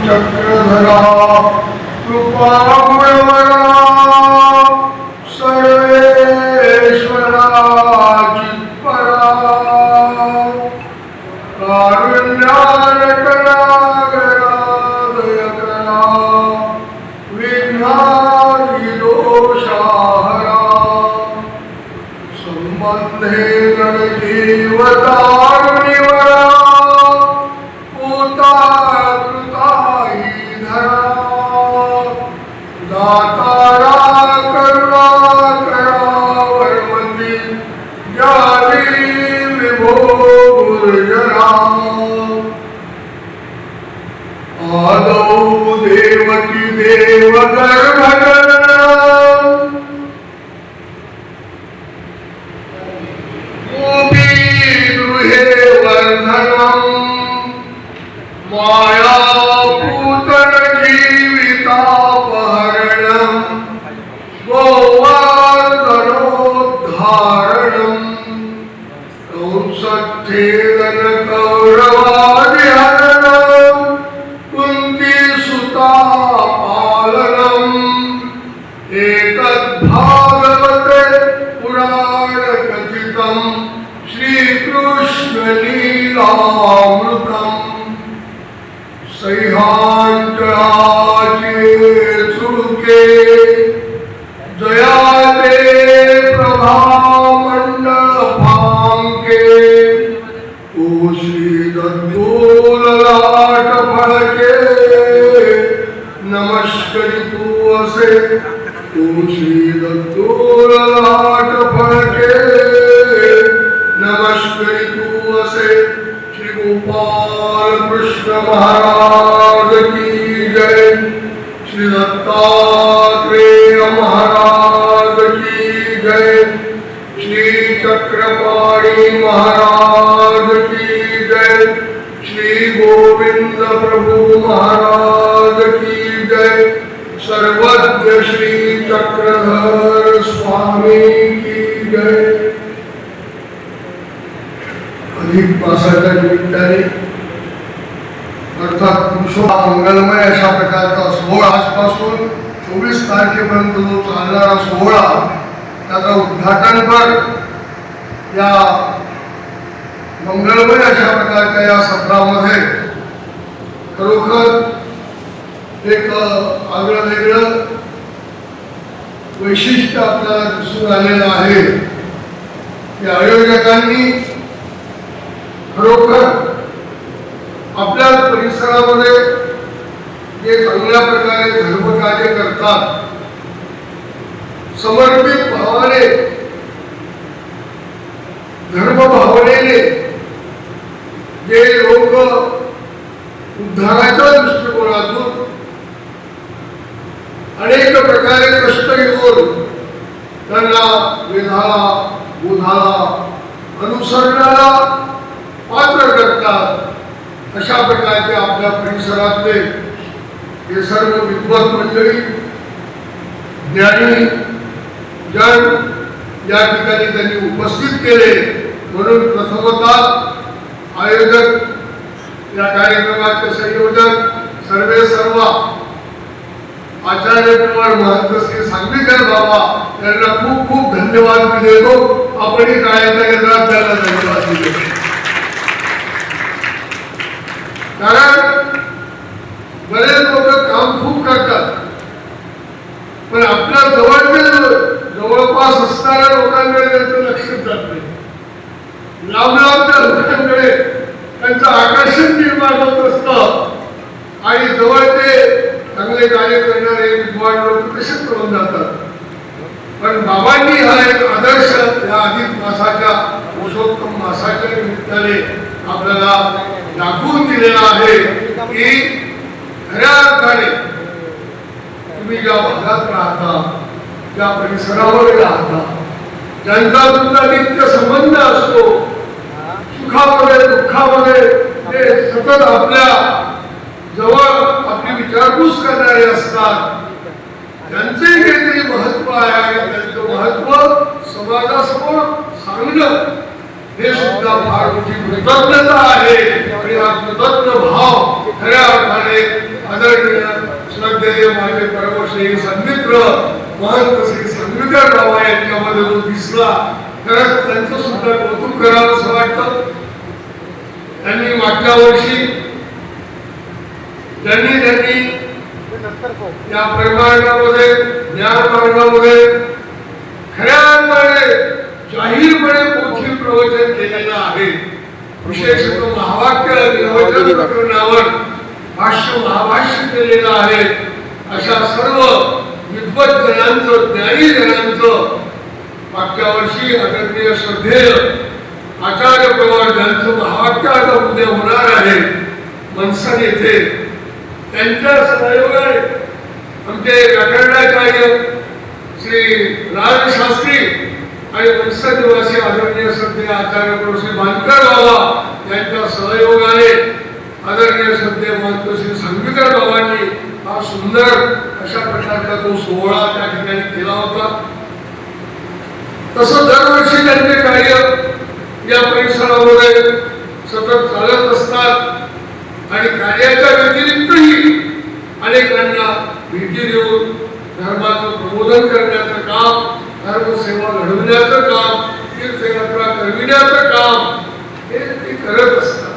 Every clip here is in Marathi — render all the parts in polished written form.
चक्रधरा कृपामयवरा सर्वेश्वरा चित्परा कारुण्याकरा दयकरा विघ्नादिदोषाहरा संबंधे गणदेवतारुणिवरा दातारा करुणाकरा वर्मति ज्ञानी विभो गुर्जरा आदौ देवकी देवगर्भधरा गोपी गृहे वर्धनम् माया पूतन जीवितापहरणम् गोवर्धनोद्धारणम् कंसच्छेदन कौरवादिहरणम् कुन्तीसुतापालनम् एतद्भागवते पुराणकथितम् श्रीकृष्णलीलामृतम् सह्याद्राचे सुके जयाते प्रभामण्डलभाङ्के ओ श्रीदत्तोललाट फलके नमस्करितु असे ओ श्रीदत्तोललाट फलके नमस्करितु असे श्री गोपाल कृष्ण महाराज की जय श्री दत्तात्रेय महाराज की जय श्री चक्रपाणी महाराज की जय श्री गोविंद प्रभु महाराज की जय सर्वज्ञ श्री चक्रधर स्वामी की जय। अधिक मासाच्या निमित्ताने अर्थात मंगलमय अशा प्रकारचा सोहळा आजपासून 24 तारखेपर्यंत जो चालणारा सोहळा त्याचा उद्घाटनपर या मंगलमय अशा प्रकारच्या या सत्रामध्ये खरोखर एक आगळं वेगळं वैशिष्ट्य आपल्याला दिसून आलेलं आहे की आयोजकांनी खरोखर आपल्या परिसरामध्ये जे चांगल्या प्रकारे धर्मकार्य करतात समर्पित भावाने धर्मभावनेने जे लोक उद्धाराच्या दृष्टिकोनातून अनेक प्रकारे कष्ट घेऊन त्यांना वेधाला बोधाला अनुसरणाला पात्र करतात अशा प्रकारचे आपल्या परिसरातले हे सर्व विद्वान मंडळी ज्ञानी जन या ठिकाणी त्यांनी उपस्थित केले म्हणून प्रथमतः आयोजक या कार्यक्रमाचे संयोजक सर्व आचार्य कुमार महंत श्री सांगलीकर बाबा यांना खूप खूप धन्यवाद मी देतो। आपण टाळ्यांच्या गजरात त्यांना धन्यवाद दिले कारण बरेच लोक काम खूप करतात पण आपल्या जवळपास असणाऱ्या लोकांकडे त्यांचं लक्ष जात नाही। लांबच्या लोकांकडे त्यांचं आकर्षण निर्माण होत असतं आणि जवळचे चांगले कार्य करणारे विद्वान लोक तसेच करून जातात। पण बाबांनी हा एक आदर्श या अधिक मासाच्या पुरुषोत्तम मासाच्या निमित्ताने आपल्याला दाखवून दिलेला आहे की खऱ्या अर्थाने तुम्ही ज्या भागात राहता ज्या परिसरामध्ये राहता ज्यांचा तुमचा नित्य संबंध असतो सुखामध्ये दुःखामध्ये ते सतत आपल्या जवळ आपली विचारपूस करणारे असतात त्यांचे काहीतरी महत्व आहे आणि त्यांचं महत्व समाजासमोर सांगणं हे सुद्धा फार मोठी कृतज्ञता आहे आणि हा कृतज्ञ भाव खऱ्या अर्थाने आदरणीय श्रद्धेय माझे परमश्री सन्मित्र महंत श्री संगीकर बाबा यांच्यामध्ये जो दिसला खरंच त्यांचं सुद्धा कौतुक करावं असं वाटतं. त्यांनी मागच्या वर्षी त्यांनी या परिमार्गामध्ये ज्ञान मार्गामध्ये खऱ्या अर्थाने जाहीरपणे पोथी प्रवचन केलेलं आहे. विशेषतः महावाक्य निर्वचन प्रकरणावर भाष्य महाभाष्य केलेलं आहे. अशा सर्व विद्वत जनांचं ज्ञानी जनांचं मागच्या वर्षी आदरणीय श्रद्धेय आचार्य प्रवार ज्यांचं महावाक्य आता उद्या होणार आहे मनसन येथे, त्यांच्या सहयोगाने आमचे व्याकरणाचार्य श्री राजशास्त्री आणि मनसन निवासी आदरणीय श्रद्धेय आचार्य प्रभू श्री बांधकर बाबा यांच्या सहयोगाने आदरणीय श्रद्धेय महंत श्री संगीकर बाबांनी हा सुंदर अशा प्रकारचा तो सोहळा त्या ठिकाणी केला होता. तसं दरवर्षी त्यांचे कार्य या परिसरामध्ये सतत चालत असतात आणि कार्याच्या व्यतिरिक्तही अनेकांना भेटी देऊन धर्माचं प्रबोधन करण्याचं काम, धर्मसेवा घडवण्याचं काम, तीर्थयात्रा करविण्याचं काम हे ते करत असतात.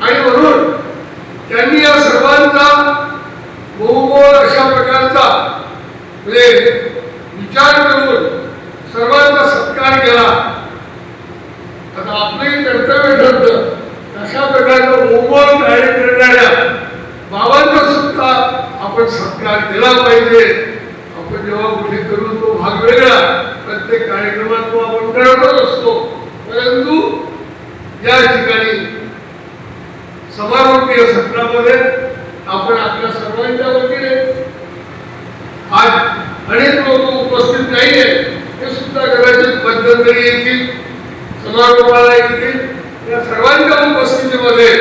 आणि म्हणून त्यांनी या सर्वांचा बहुमोल अशा प्रकारचा म्हणजे विचार करून सर्वांचा सत्कार केला. आता आपलंही कर्तव्य ठरतं अशा प्रकारचा बहुमोल कार्य करणाऱ्या बाबांचा सुद्धा आपण सत्कार केला पाहिजे. आपण जेव्हा कुठे करू तो भाग वेगळा, प्रत्येक कार्यक्रमात तो आपण करतच असतो. परंतु या ठिकाणी समारोपीय सत्रामध्ये आपण आपल्या सर्वांच्या वतीने आज अनेक लोक उपस्थित नाहीये, ते सुद्धा कदाचित मध्यंतरी येतील, समारोपाला येतील. या सर्वांच्या उपस्थितीमध्ये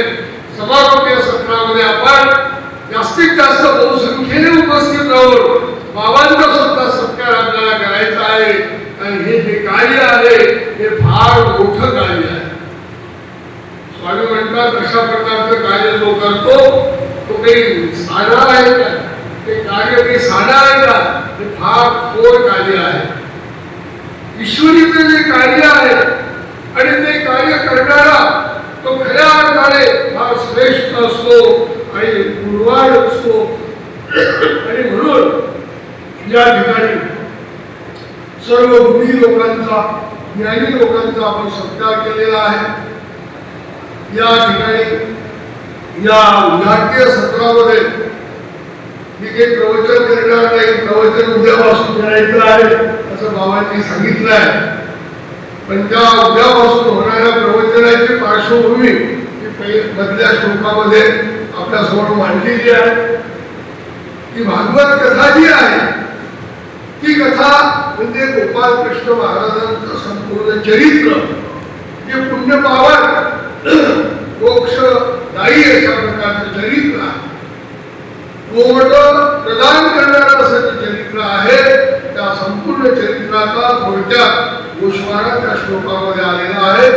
समारोपीय सत्रामध्ये आपण जास्तीत जास्त बहुसंख्येने उपस्थित राहून बाबांचा सुद्धा सत्कार आपल्याला करायचा आहे. आणि हे जे कार्य आहे हे फार मोठं कार्य आहे. स्वामी म्हणतात अशा प्रकारचं कार्य जो करतो तो काही साधा आहे का? ते कार्य काही साधा आहे का? ते फार थोर कार्य आहे. ईश्वरीचं जे कार्य आहे आणि ते कार्य करणारा तो खऱ्या अर्थाने फार श्रेष्ठ असतो आणि गुणवान असतो. आणि म्हणून या ठिकाणी सर्व गुणी लोकांचा, ज्ञानी लोकांचा आपण सत्कार केलेला आहे. या ठिकाणी या उद्घाटनीय सत्रामध्ये मी काही प्रवचन करणार नाही, प्रवचन उद्यापासून करायचं आहे असं बाबांनी सांगितलं आहे. पण त्या उद्यापासून होणाऱ्या प्रवचनाची पार्श्वभूमी मधल्या श्लोकामध्ये आपल्या समोर मांडलेली आहे. की भागवत कथा जी आहे ती कथा म्हणजे गोपाल कृष्ण महाराजांचं संपूर्ण चरित्र, जे पुण्यपावन मोक्षदायी अशा प्रकारचं चरित्र आहे. मोक्ष प्रदान करणारं असं चरित्र आहे. त्या संपूर्ण चरित्राचा थोडक्यात गोस्वारा त्या श्लोकामध्ये आलेला आहे.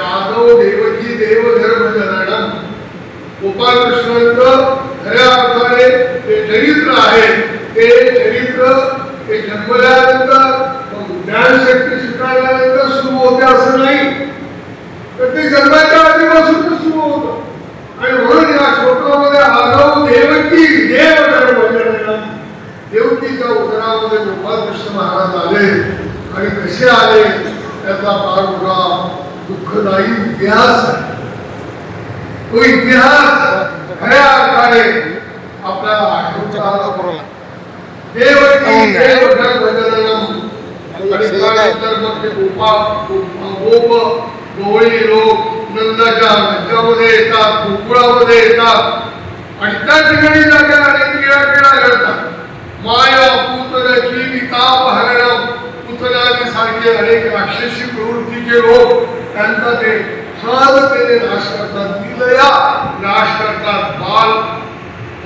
आदौ देवकी देव धर्म जनन. गोपाल कृष्णांचं खऱ्या अर्थाने ते चरित्र आहे. ते चरित्र ते जन्मल्यानंतर ज्ञानशक्ती स्वीकारल्यानंतर सुरू होते असं नाही, तर ते जन्माच्या आधीपासून सुरू होतं. आणि म्हणून या श्लोकामध्ये आदौ देवकी देव धर्म जनन. देवकीच्या उदरामध्ये गोपाल कृष्ण महाराज आले आणि कसे आले त्याचा फार मोठा दुःखदायी इतिहास आहे. तो इतिहास खऱ्या अर्थाने आपल्याला आठवतो. देवकी देव धर्म जननम. आणि त्यानंतर मग ते गोप गवळी लोक नंदाच्या राज्यामध्ये येतात, गोकुळामध्ये येतात आणि त्या ठिकाणी जागा अनेक क्रीडा घडतात. माया पुतनाची विताप हरणम. पुतनाची सारखे अनेक राक्षसी प्रवृत्तीचे लोक त्यांचा ते सहजतेने नाश करतात, विलया नाश करतात. बाल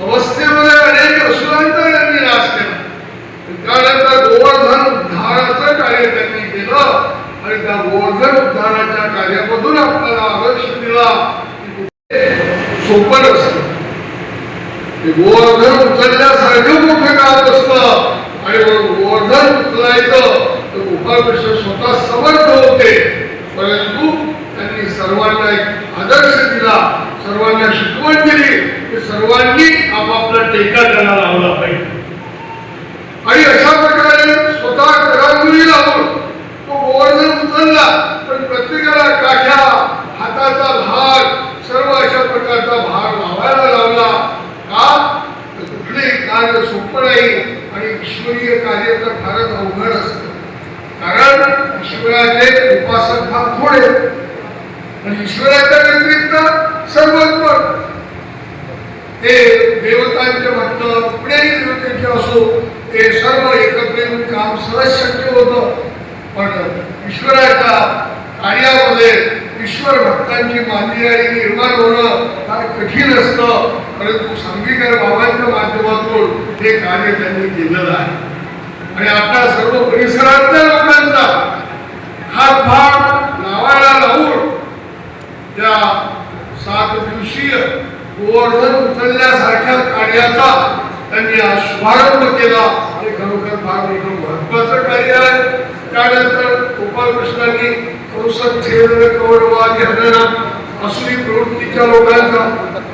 अवस्थेमध्ये अनेक असुरांचा त्यांनी नाश केला. त्यानंतर गोवर्धन उद्धाराचं कार्य त्यांनी केलं आणि त्या गोवर्धन उद्धाराच्या कार्यामधून आपल्याला आदर्श दिला. सोपं नसतं. गोवर्धन उचलण्यासारखं मोठं काम असतं आणि गोवर्धन उचलायचं तर गोपाळकृष्ण स्वतः समर्थ होते. परंतु त्यांनी सर्वांना एक आदर्श दिला, सर्वांना शिकवण दिली की सर्वांनी आपापला टेका त्याला लावला पाहिजे. आणि अशा प्रकारे स्वतः करांगुली लावून तो गोवर्धन उचलला. पण प्रत्येकाला काठ्या, हाताचा भार, सर्व अशा प्रकारचा भार लावायला लावला. का? कुठलेही कार्य सोपं नाही आणि ईश्वरीय कार्य तर फारच अवघड असतं. कारण ईश्वराचे उपासक फार थोडे आणि ईश्वराच्या व्यतिरिक्त सर्वत्र ते देवतांचे म्हटलं कुठल्याही देवतेचे असो ते सर्व एकत्र येऊन काम सहज शक्य होतं. पण ईश्वराच्या कार्यामध्ये ईश्वर भक्तांची मांदियाळी निर्माण होणं फार कठीण असतं. परंतु सांगीकर बाबांच्या माध्यमातून हे कार्य त्यांनी केलेलं आहे. आणि आपल्या सर्व परिसरातल्या लोकांचा हातभार लावायला लावून त्या 7 दिवसीय गोवर्धन उचलण्यासारख्या कार्याचा त्यांनी आज शुभारंभ केला. हे खरोखर फार मोठं महत्वाचं कार्य आहे. त्यानंतर गोपाळकृष्णांनी कौरवादी हनन, असुरी प्रवृत्तीच्या लोकांचा,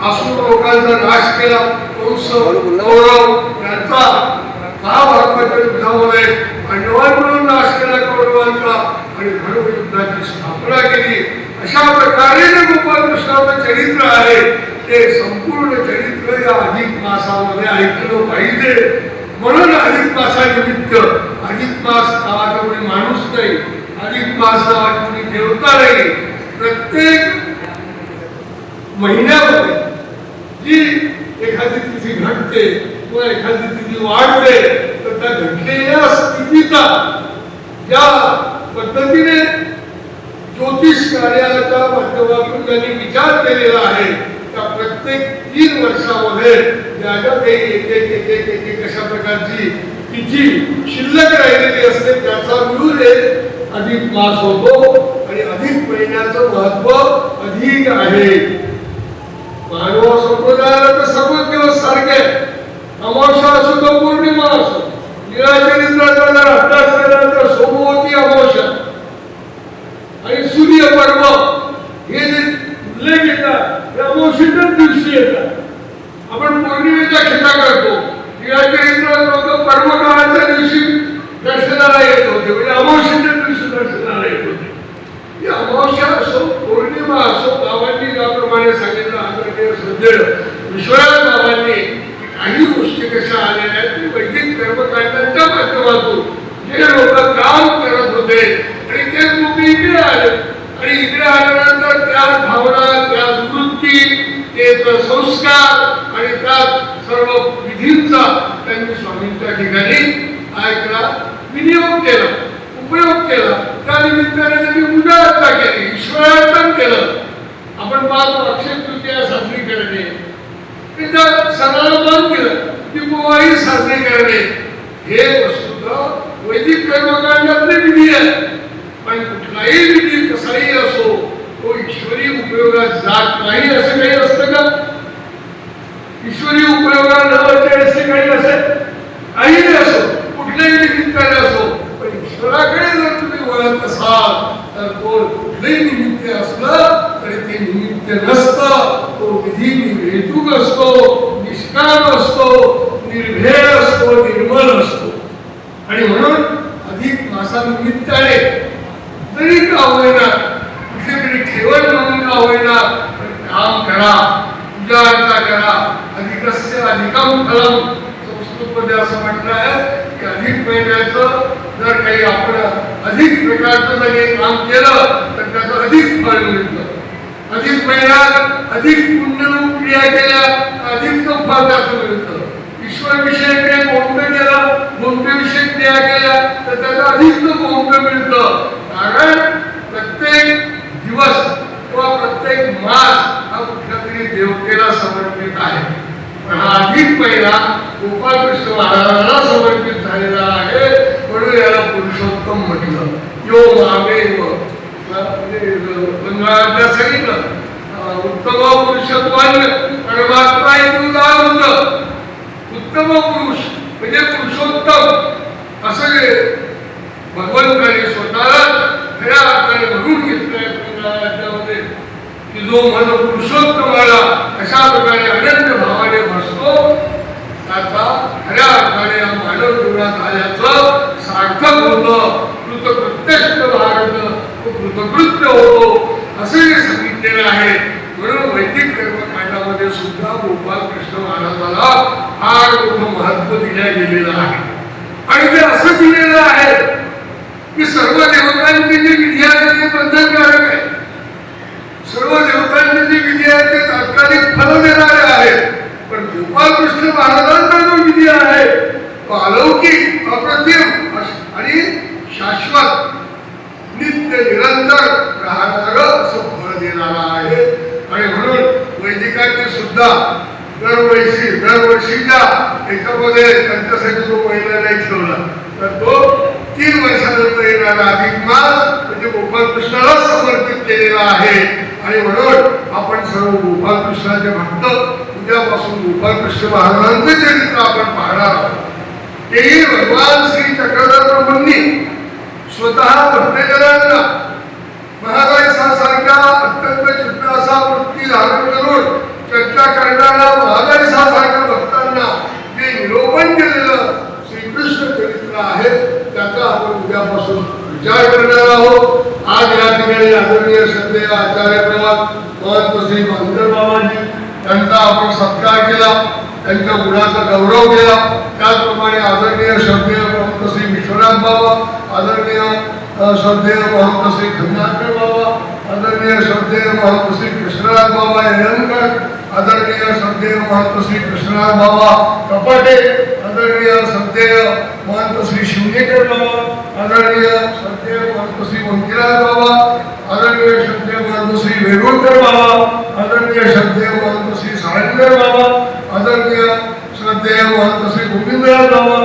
आसुर लोकांचा नाश केला. कंस, कौरव यांचा महाभारताच्या युद्धामध्ये पांडवांकडून नाश केला कौरवांचा आणि धर्मयुद्धाची स्थापना केली. अशा प्रकारे गोपाळकृष्णाचं चरित्र आहे ते संपूर्ण चरित्र या अधिक मासामध्ये ऐकलं पाहिजे. म्हणून अधिक मासानिमित्त, अधिक मास नावाचा कोणी माणूस नाही, अधिक मास नावाची कोणी देवता नाही. प्रत्येक महिन्यामध्ये जी एखादी तिथी घडते किंवा एखादी तिथी वाढते तर त्या घडलेल्या स्थितीचा ज्या पद्धतीने ज्योतिष कार्याच्या माध्यमातून त्यांनी विचार केलेला आहे त्या प्रत्येक 3 वर्षामध्ये ज्या ज्या काही एक अशा प्रकारची तिथी शिल्लक राहिलेली असते त्याचा मिळून एक अधिक मास होतो. आणि अधिक महिन्याचं महत्व अधिक आहे. मानव संप्रदायाला तर सर्वच दिवस सारखे, अमावस्या असो तर पौर्णिमा असो, लीळाचरित्राचा जर अभ्यास केला तर सोमवती अमावस्या आणि सूर्य पर्व हे जे उल्लेख येतात ते अमावस्येच्याच दिवशी येतात. आपण पौर्णिमेच्या खिता करतो, लीळाचरित्रात लोक पर्व काळाच्या दिवशी दर्शनाला येत होते, म्हणजे अमावस्येच्या दिवशी दर्शनाला येत होते. ही अमावस्या असो पौर्णिमा असो, बाबांनी ज्याप्रमाणे सांगितलं आदरणीय श्रद्धेय विश्वनाथ बाबांनी काही गोष्टी कशा आलेल्या आहेत की वैदिक कर्मकांडांच्या माध्यमातून जे लोक काम करत होते आणि ते लोक इकडे आले आणि इकडे आल्यानंतर त्या भावना, त्या वृत्ती, ते संस्कार आणि त्या सर्व विधींचा त्यांनी स्वामींच्या ठिकाणी ऐकला, विनियोग केला, उपयोग केला. त्या निमित्ताने त्यांनी उदारता केली, ईश्वरार्पण केलं. आपण पाहतो अक्षय तृतीया साजरी करणे, त्याच्या सणाला मान केलं, दीपावली साजरी करणे हे वस्तुतः वैदिक कर्मकांडातले विधी आहे. पण कुठलाही विधी कसाही असो तो ईश्वरी उपयोगात जात नाही असं काही असतं का? ईश्वरी उपयोगात न असे काही असेल काही असो, कुठल्याही निमित्ताने असो, पण ईश्वराकडे जर तुम्ही वळत असाल तर तो कुठलेही निमित्त असलं तरी ते निमित्त नसतं. तो विधी निर्हेतुक असतो, निष्काम असतो, निर्भय असतो, निर्मल असतो. आणि म्हणून अधिक मासानिमित्ताने जरी का होईना, कुठे तरी ठेवण म्हणून का होईना, काम करा, पूजा अर्चा करा. अधिकस्य अधिकम फलम, संस्कृतमध्ये असं म्हटलं आहे की अधिक महिन्याचं जर काही आपण अधिक प्रकारचं जर काही काम केलं तर त्याचं अधिक फळ मिळतं. अधिक महिन्यात अधिक पुण्यरूप क्रिया केल्या अधिक फळ त्याचं मिळतं. ईश्वर विषयक काही गोंध केला, गोंधविषयक क्रिया केल्या तर त्याचं अधिक गोंध मिळतं. कारण प्रत्येक दिवस किंवा प्रत्येक मास हा कुठल्या तरी देवतेला समर्पित आहे. पण हा अधिक महिना गोपाळकृष्ण महाराजांना समर्पित झालेला आहे, म्हणून याला पुरुषोत्तम म्हटलं. यो मामेव, म्हणजे बंगाळातल्या सांगितलं उत्तम पुरुषत्वान परमात्मा एक उदाहरण होतं. उत्तम पुरुष म्हणजे पुरुषोत्तम असं जे भगवंताने स्वतःला खऱ्या अर्थाने म्हणून घेतलंय त्यामध्ये की जो मन पुरुषोत्तमाला अशा प्रकारे अनंत भावाने भासतो त्याचा खऱ्या अर्थाने या मानव जीवनात आल्याचं सार्थक होतं. कृतकृत्यष्ट भारत कृतकृत्य होतो असे सांगितलेलं आहे. म्हणून वैदिक कर्मकांडामध्ये सुद्धा गोपाल कृष्ण महाराजाला फार मोठं महत्व दिल्या गेलेलं आहे. आणि ते असं दिलेलं आहे की सर्व देवतांची जी विधी आहे ते बंधनकारक आहे. सर्व देवतांची जी विधी आहे ते तात्कालिक फल देणारे आहेत. पण गोपाल कृष्ण महाराजांचा जो विधी आहे तो अलौकिक अप्रतिम आणि शाश्वत नित्य निरंतर राहणार असं फळ देणारा आहे. आणि म्हणून वैदिकांनी सुद्धा दरवर्षीच्या याच्यामध्ये त्यांच्यासाठी जो महिना नाही ठेवला तर तो 3 वर्षानंतर येणारा अधिक मास म्हणजे गोपाल कृष्णाला समर्पित केलेला आहे. आणि म्हणून आपण सर्व गोपाल कृष्णाचे भक्त उद्यापासून गोपाल कृष्ण महाराजांचे चरित्र आपण पाहणार आहोत. तेही भगवान श्री चक्रधर प्रभूंनी स्वतः भक्तजनांना महागाईसारख्या अत्यंत जिज्ञासा वृत्ती धारण करून चर्चा करणाऱ्या महागाईसारख्या भक्तांना जे निरोपण केलेलं श्रीकृष्ण चरित्र आहे त्याचा आपण उद्यापासून विचार करणार आहोत. आज या ठिकाणी आदरणीय श्रद्धेय आचार्य प्रवाद महंत श्री भास्कर बाबांनी त्यांचा आपण सत्कार केला, त्यांच्या गुणाचा गौरव केला. त्याचप्रमाणे आदरणीय श्रद्धेय महंत श्री विश्वनाथ बाबा, आदरणीय श्रद्धेय महंत श्री खंडाकर बाबा, आदरणीय श्रद्धेय महंत श्री कृष्णराज बाबा येळंकर, आदरणीय श्रद्धेय महंत श्री कृष्णराज बाबा कपाटे, आदरणीय श्रद्धेय महंत श्री शिवनेकर बाबा, आदरणीय श्रद्धेय महंत श्री वंकिराज बाबा, आदरणीय श्रद्धेय महंत श्री वेगुळकर बाबा, आदरणीय श्रद्धेय महंत श्री साळंगर बाबा, आदरणीय श्रद्धेय महंत श्री गोविंदराज बाबा,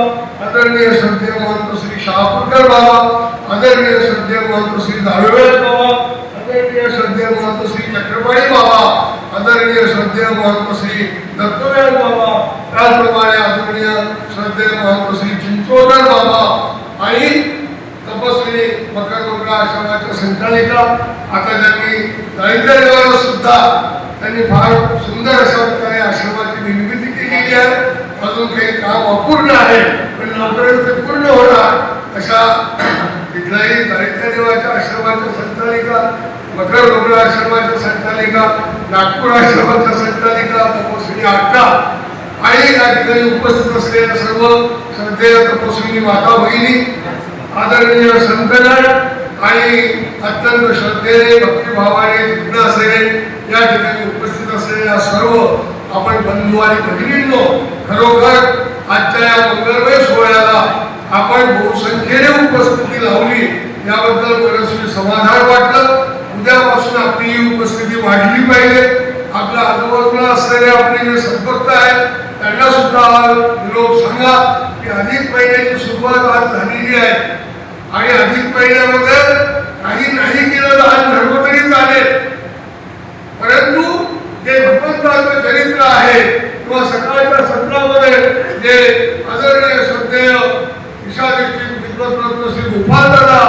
आदरणीय श्रद्धेय महंत श्री शहापूरकर बाबा, आदरणीय श्रद्धेय महंत श्री दावेळकर बाबा, आदरणीय श्रद्धेय महंत श्री चक्रपाणी बाबा, आदरणीय श्रद्धेय महंत श्री दत्तराज बाबा, त्याचप्रमाणे आदरणीय श्रद्धेय महंत श्री चिंचोदर बाबा आणि तपस्वी मकर डोंगरा आश्रमाच्या संचालिका आता त्यांनी दारिद्र्य निवारण सुद्धा त्यांनी फार सुंदर अशा प्रकारे आश्रमाची निर्मिती केलेली आहे. अजून काही काम अपूर्ण आहे पण लवकरच ते पूर्ण होणार अशा तिथल्याही दारिद्र्य देवाच्या आश्रमाच्या संचालिका, मकर डोंगरा आश्रमाच्या संचालिका, नागपूर आश्रमाच्या संचालिका तपस्विनी आटका आणि या ठिकाणी उपस्थित असलेल्या सर्व श्रद्धेय तपस्विनी माता भगिनी, आदरणीय संतगण आणि अत्यंत श्रद्धेने भक्तिभावाने जिज्ञ असलेले या ठिकाणी उपस्थित असलेल्या सर्व आपण बंधू आणि भगिनींनो, खरोखर आजच्या या मंगलमय सोहळ्याला आपण बहुसंख्येने उपस्थिती लावली याबद्दल मनस्वी समाधान वाटलं. उद्यापासून आपली ही उपस्थिती वाढली पाहिजे. आपल्या आजूबाजूला असलेले आपले जे सद्भक्त आहेत त्यांना सुद्धा निरोप सांगा की अधिक महिन्याची सुरुवात आज झालेली आहे आणि अधिक महिन्यामध्ये काही नाही केलं तर आज धर्म तरी चालेल, परंतु जे भगवंताचं चरित्र आहे किंवा सकाळच्या सत्रामध्ये जे आदरणीय श्रद्धेय ईशादृष्टी विद्वत्रत्न श्री गोपाल दादा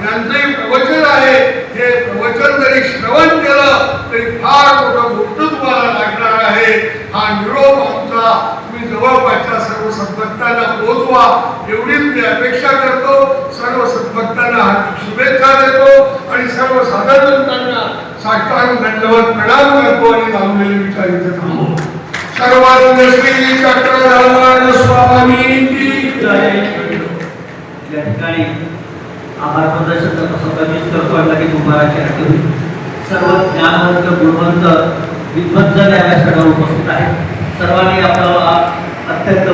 यांचंही प्रवचन आहे, हे प्रवचन जरी श्रवण केलं तरी फार मोठं गोष्ट तुम्हाला लागणार आहे. हा निरोप आमचा तुम्ही जवळपासच्या सर्व सद्भक्तांना पोहोचवा एवढीच मी अपेक्षा करतो. सर्व सद्भक्तांना हार्दिक शुभेच्छा देतो आणि सर्व साधकांना साष्टांग दंडवत प्रणाम करतो आणि लावलेले विचार इथे थांबवतो. सर्वांना श्री चक्रधर स्वामी की जय. या ठिकाणी आभार प्रदर्शन कमीच करतो आणि लगेच उभाराची आरती होईल. सर्व ज्ञानवंत गुणवंत विद्वज्जन या व्यासपीठावर उपस्थित आहेत. सर्वांनी आपला अत्यंत